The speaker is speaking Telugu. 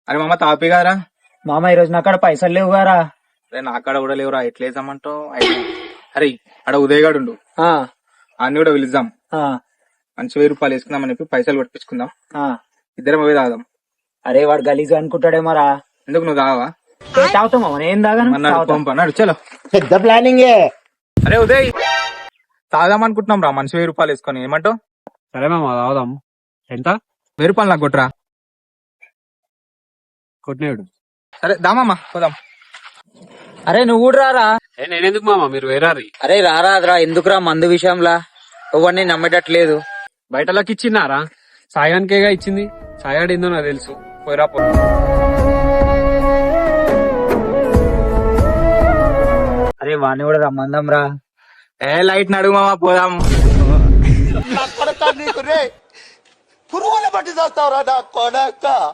అరే మామ తాపి గారా. మామ ఈ రోజు నా కాడ పైసలు లేవు గారా. అరే నా కాడ కూడా లేవురా, ఎట్లేసామంటావు? అరే ఆడ ఉదయగాడు ఉండు, ఆ, అన్ని కూడా పిలుద్దాం. ఆ, మంచి 1000 రూపాయలు వేసుకుందాం అని చెప్పి పైసలు పట్టించుకుందాం. ఆ. ఇద్దరం పోయి తాగుదాం. అరే వాడు గలీజ్ అనుకుంటాడేమోరా. ఎందుకు నువ్వు తాగవా? తాగుతాం మామ, నేను తాగాను. తాగుతాం. అన్నాడు చలో. పెద్ద ప్లానింగ్. అరే ఉదయ్ తాగుదాం అనుకుంటున్నాం రా, మంచి 1000 రూపాయలు వేసుకొని. ఏమంటావు? సరే మామ తాగుదాం. ఎంత? 1000 రూపాయలు నాకు కొట్టురా. కొట్టినేడు. సరే దామమ్మా పోదాం. అరే నువ్వు కూడా రారా. నేనెందుకు మామ, మీరు వేరారి. అరే రారాదురా, ఎందుకురా మందు విషయంలా ఎవరిని నమ్మేటట్లేదు. బయటలోకి ఇచ్చిందారా? సాయానికేగా ఇచ్చింది. సాయాడు ఏందో నాకు తెలుసు. పోయిరా పో. అరే వాడిని కూడా రమ్మందాం రా. ఏ లైట్ నడుగు మామ పోదాం. పురుగుల పట్టి చేస్తావురా నా కొడక.